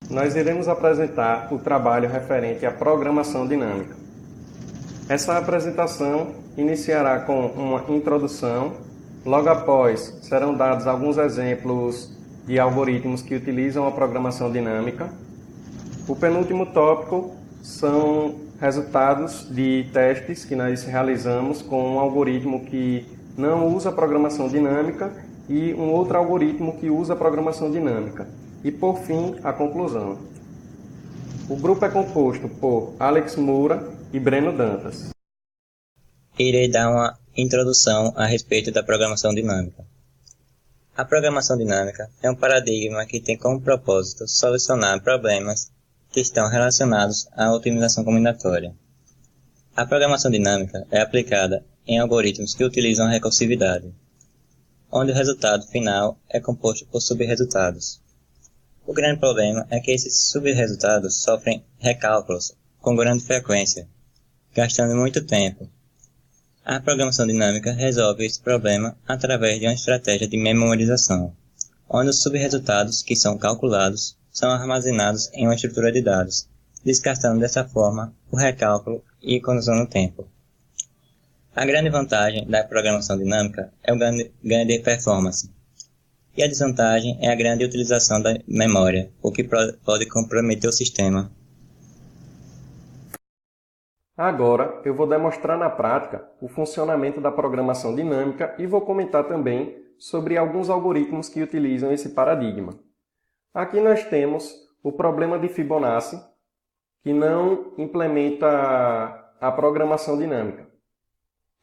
nós iremos apresentar o trabalho referente à programação dinâmica. Essa apresentação iniciará com uma introdução, logo após serão dados alguns exemplos de algoritmos que utilizam a programação dinâmica. O penúltimo tópico são resultados de testes que nós realizamos com um algoritmo que não usa programação dinâmica e um outro algoritmo que usa programação dinâmica. E, por fim, a conclusão. O grupo é composto por Alex Moura e Breno Dantas. Irei dar uma introdução a respeito da programação dinâmica. A programação dinâmica é um paradigma que tem como propósito solucionar problemas que estão relacionados à otimização combinatória. A programação dinâmica é aplicada em algoritmos que utilizam a recursividade, onde o resultado final é composto por subresultados. O grande problema é que esses subresultados sofrem recálculos com grande frequência, gastando muito tempo. A programação dinâmica resolve esse problema através de uma estratégia de memorização, onde os subresultados que são calculados são armazenados em uma estrutura de dados, descartando dessa forma o recálculo e economizando tempo. A grande vantagem da programação dinâmica é o ganho de performance, e a desvantagem é a grande utilização da memória, o que pode comprometer o sistema. Agora, eu vou demonstrar na prática o funcionamento da programação dinâmica e vou comentar também sobre alguns algoritmos que utilizam esse paradigma. Aqui nós temos o problema de Fibonacci, que não implementa a programação dinâmica.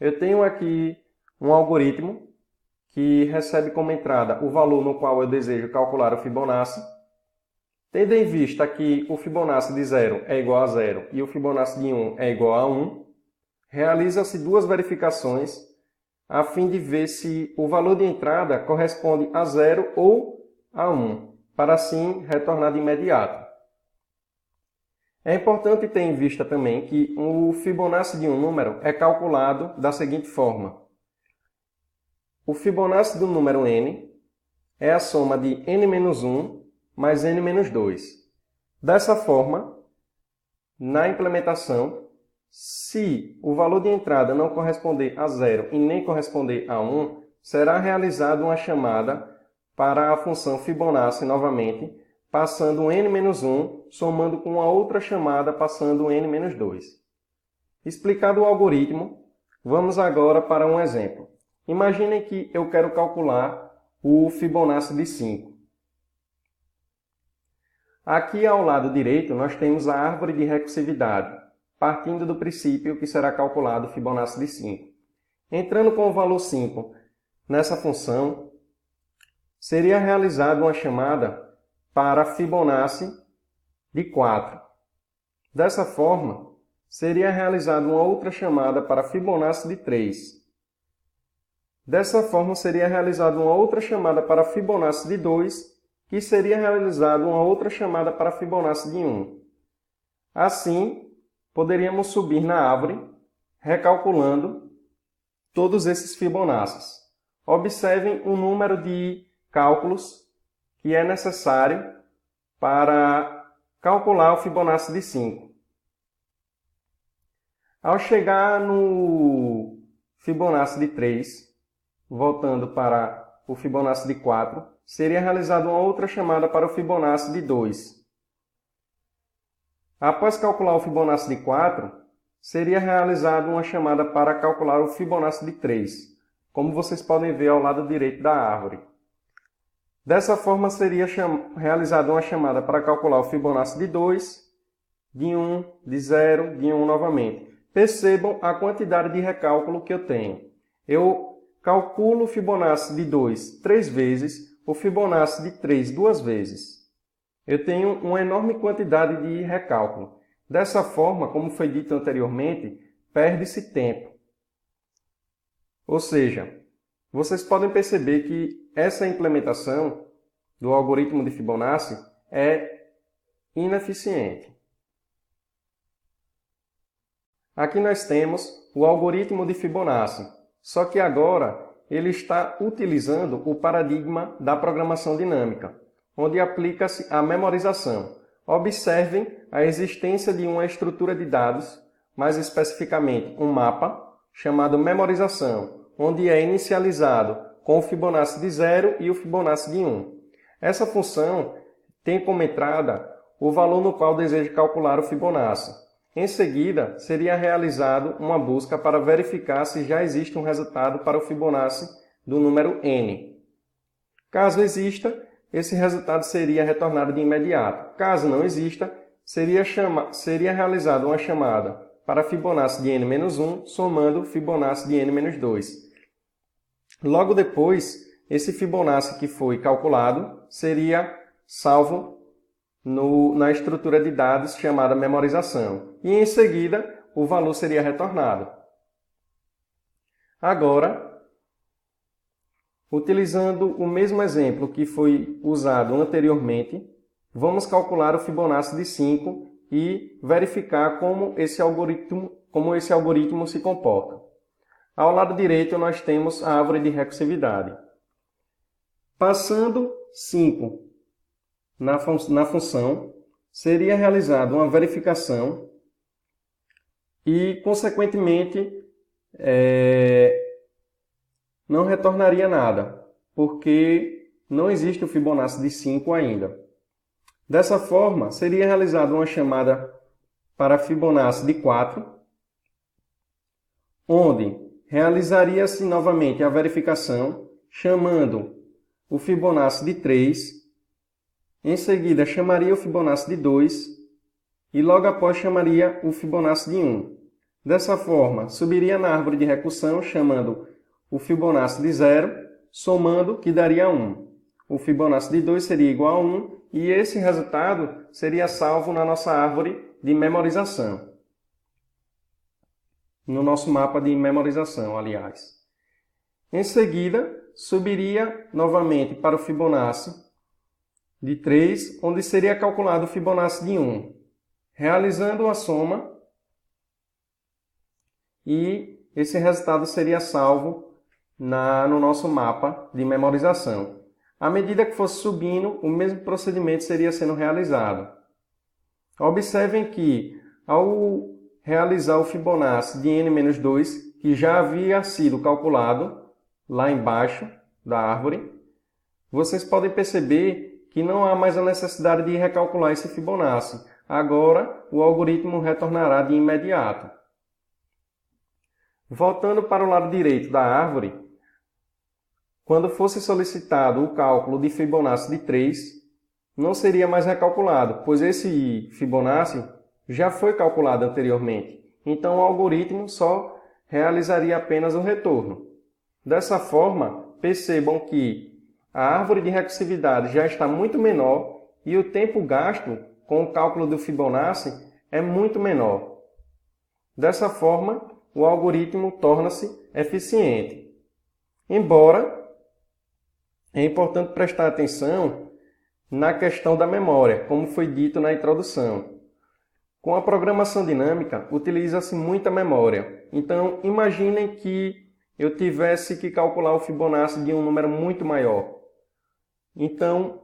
Eu tenho aqui um algoritmo que recebe como entrada o valor no qual eu desejo calcular o Fibonacci. Tendo em vista que o Fibonacci de 0 é igual a 0 e o Fibonacci de 1 é igual a 1, realiza-se duas verificações a fim de ver se o valor de entrada corresponde a 0 ou a 1, para assim retornar de imediato. É importante ter em vista também que o Fibonacci de um número é calculado da seguinte forma. O Fibonacci do número n é a soma de n-1 mais n-2. Dessa forma, na implementação, se o valor de entrada não corresponder a 0 e nem corresponder a 1, será realizada uma chamada para a função Fibonacci novamente, passando o n-1, somando com a outra chamada, passando o n-2. Explicado o algoritmo, vamos agora para um exemplo. Imaginem que eu quero calcular o Fibonacci de 5. Aqui ao lado direito nós temos a árvore de recursividade, partindo do princípio que será calculado o Fibonacci de 5. Entrando com o valor 5 nessa função, seria realizada uma chamada para Fibonacci de 4. Dessa forma, seria realizada uma outra chamada para Fibonacci de 3. Dessa forma, seria realizada uma outra chamada para Fibonacci de 2, que seria realizada uma outra chamada para Fibonacci de 1. Assim, poderíamos subir na árvore, recalculando todos esses Fibonaccis. Observem o número de cálculos que é necessário para calcular o Fibonacci de 5. Ao chegar no Fibonacci de 3, voltando para o Fibonacci de 4, seria realizada uma outra chamada para o Fibonacci de 2. Após calcular o Fibonacci de 4, seria realizada uma chamada para calcular o Fibonacci de 3, como vocês podem ver ao lado direito da árvore. Dessa forma, seria realizada uma chamada para calcular o Fibonacci de 2, de 1, de 0, de 1 novamente. Percebam a quantidade de recálculo que eu tenho. Eu calculo o Fibonacci de 2 3 vezes, o Fibonacci de 3 2 vezes. Eu tenho uma enorme quantidade de recálculo. Dessa forma, como foi dito anteriormente, perde-se tempo. Ou seja, vocês podem perceber que essa implementação do algoritmo de Fibonacci é ineficiente. Aqui nós temos o algoritmo de Fibonacci, só que agora ele está utilizando o paradigma da programação dinâmica, onde aplica-se a memorização. observem a existência de uma estrutura de dados, mais especificamente um mapa, chamado memorização, onde é inicializado com o Fibonacci de 0 e o Fibonacci de 1. Essa função tem como entrada o valor no qual deseja calcular o Fibonacci. Em seguida, seria realizado uma busca para verificar se já existe um resultado para o Fibonacci do número n. Caso exista, esse resultado seria retornado de imediato. Caso não exista, seria realizada uma chamada para Fibonacci de n-1, somando Fibonacci de n-2. Logo depois, esse Fibonacci que foi calculado seria salvo na estrutura de dados chamada memorização. E em seguida, o valor seria retornado. Agora, utilizando o mesmo exemplo que foi usado anteriormente, vamos calcular o Fibonacci de 5 e verificar como esse algoritmo se comporta. Ao lado direito, nós temos a árvore de recursividade. Passando 5 na função, seria realizada uma verificação e, consequentemente, não retornaria nada, porque não existe o Fibonacci de 5 ainda. Dessa forma, seria realizada uma chamada para Fibonacci de 4, onde realizaria-se novamente a verificação, chamando o Fibonacci de 3, em seguida chamaria o Fibonacci de 2 e logo após chamaria o Fibonacci de 1. Dessa forma, subiria na árvore de recursão, chamando o Fibonacci de 0, somando, que daria 1. O Fibonacci de 2 seria igual a 1 e esse resultado seria salvo na nossa árvore de memorização. No nosso mapa de memorização, aliás. Em seguida, subiria novamente para o Fibonacci de 3, onde seria calculado o Fibonacci de 1, realizando a soma, e esse resultado seria salvo no nosso mapa de memorização. À medida que fosse subindo, o mesmo procedimento seria sendo realizado. Observem que, ao realizar o Fibonacci de n-2, que já havia sido calculado lá embaixo da árvore, vocês podem perceber que não há mais a necessidade de recalcular esse Fibonacci. Agora, o algoritmo retornará de imediato. Voltando para o lado direito da árvore, quando fosse solicitado o cálculo de Fibonacci de 3, não seria mais recalculado, pois esse Fibonacci já foi calculado anteriormente. Então, o algoritmo só realizaria apenas o retorno. Dessa forma, percebam que a árvore de recursividade já está muito menor e o tempo gasto com o cálculo do Fibonacci é muito menor. Dessa forma, o algoritmo torna-se eficiente. Embora é importante prestar atenção na questão da memória, como foi dito na introdução. Com a programação dinâmica, utiliza-se muita memória. Então, imaginem que eu tivesse que calcular o Fibonacci de um número muito maior. Então,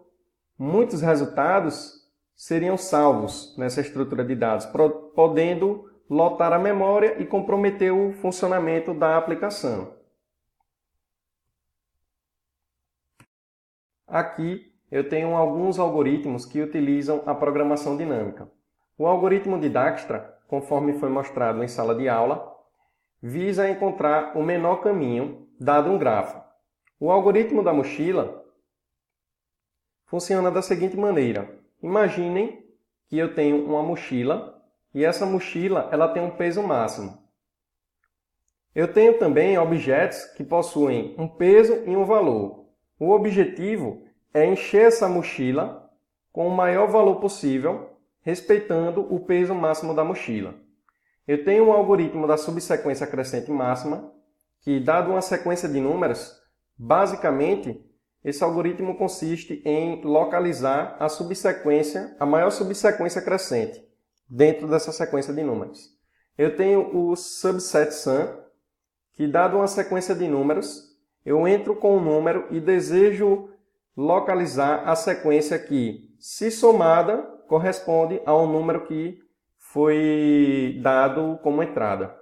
muitos resultados seriam salvos nessa estrutura de dados, podendo lotar a memória e comprometer o funcionamento da aplicação. Aqui eu tenho alguns algoritmos que utilizam a programação dinâmica. O algoritmo de Dijkstra, conforme foi mostrado em sala de aula, visa encontrar o menor caminho dado um grafo. O algoritmo da mochila funciona da seguinte maneira. Imaginem que eu tenho uma mochila e essa mochila ela tem um peso máximo. Eu tenho também objetos que possuem um peso e um valor. O objetivo é encher essa mochila com o maior valor possível, respeitando o peso máximo da mochila. Eu tenho um algoritmo da subsequência crescente máxima, que, dado uma sequência de números, basicamente, esse algoritmo consiste em localizar a maior subsequência crescente dentro dessa sequência de números. Eu tenho o subset sum, que, dado uma sequência de números, eu entro com um número e desejo localizar a sequência que, se somada, corresponde ao número que foi dado como entrada.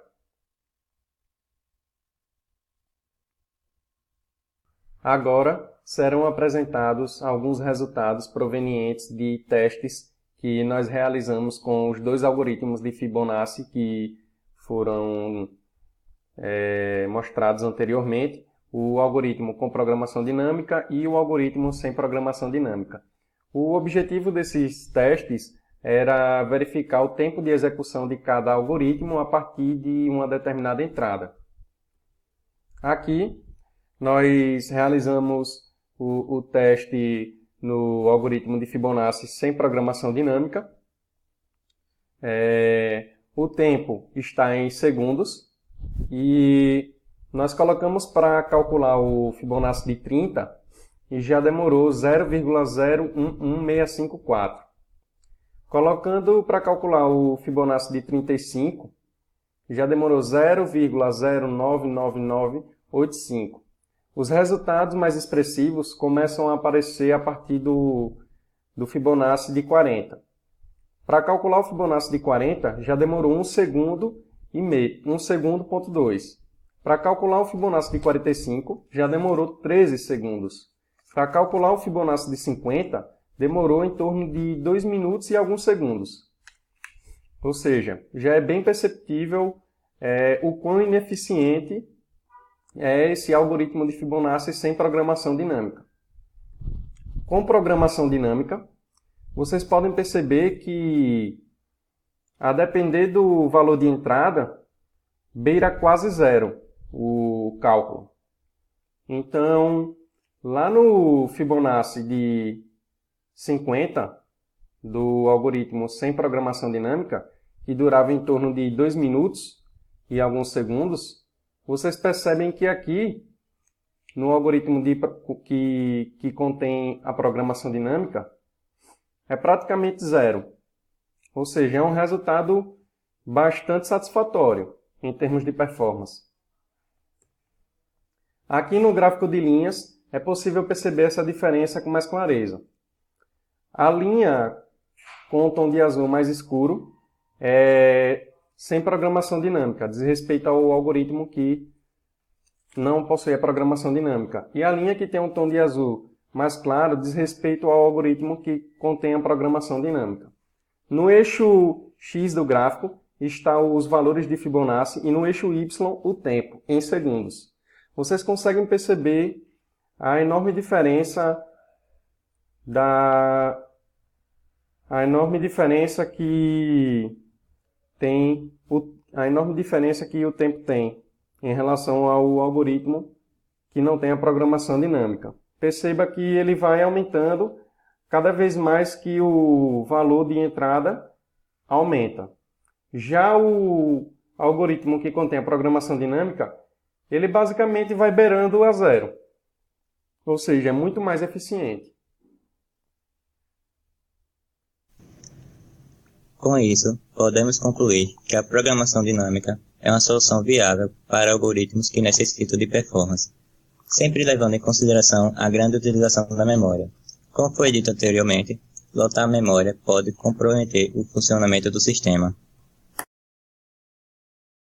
Agora serão apresentados alguns resultados provenientes de testes que nós realizamos com os dois algoritmos de Fibonacci que foram mostrados anteriormente, o algoritmo com programação dinâmica e o algoritmo sem programação dinâmica. O objetivo desses testes era verificar o tempo de execução de cada algoritmo a partir de uma determinada entrada. Aqui nós realizamos o teste no algoritmo de Fibonacci sem programação dinâmica. O tempo está em segundos e nós colocamos para calcular o Fibonacci de 30 e já demorou 0,011654. Colocando para calcular o Fibonacci de 35, já demorou 0,099985. Os resultados mais expressivos começam a aparecer a partir do Fibonacci de 40. Para calcular o Fibonacci de 40, já demorou 1 segundo e meio, 1 segundo ponto 2. Para calcular o Fibonacci de 45, já demorou 13 segundos. Para calcular o Fibonacci de 50, demorou em torno de 2 minutos e alguns segundos. Ou seja, já é bem perceptível o quão ineficiente é esse algoritmo de Fibonacci sem programação dinâmica. Com programação dinâmica, vocês podem perceber que, a depender do valor de entrada, beira quase zero o cálculo. Então, lá no Fibonacci de 50, do algoritmo sem programação dinâmica, que durava em torno de 2 minutos e alguns segundos, vocês percebem que aqui, no algoritmo que contém a programação dinâmica, é praticamente zero. Ou seja, é um resultado bastante satisfatório em termos de performance. Aqui no gráfico de linhas, é possível perceber essa diferença com mais clareza. A linha com o tom de azul mais escuro é sem programação dinâmica, diz respeito ao algoritmo que não possui a programação dinâmica. E a linha que tem um tom de azul mais claro diz respeito ao algoritmo que contém a programação dinâmica. No eixo X do gráfico estão os valores de Fibonacci e no eixo Y o tempo, em segundos. Vocês conseguem perceber a enorme diferença que o tempo tem em relação ao algoritmo que não tem a programação dinâmica. Perceba que ele vai aumentando cada vez mais que o valor de entrada aumenta. Já o algoritmo que contém a programação dinâmica, ele basicamente vai beirando a zero. Ou seja, é muito mais eficiente. Com isso, podemos concluir que a programação dinâmica é uma solução viável para algoritmos que necessitam de performance, sempre levando em consideração a grande utilização da memória. Como foi dito anteriormente, lotar a memória pode comprometer o funcionamento do sistema.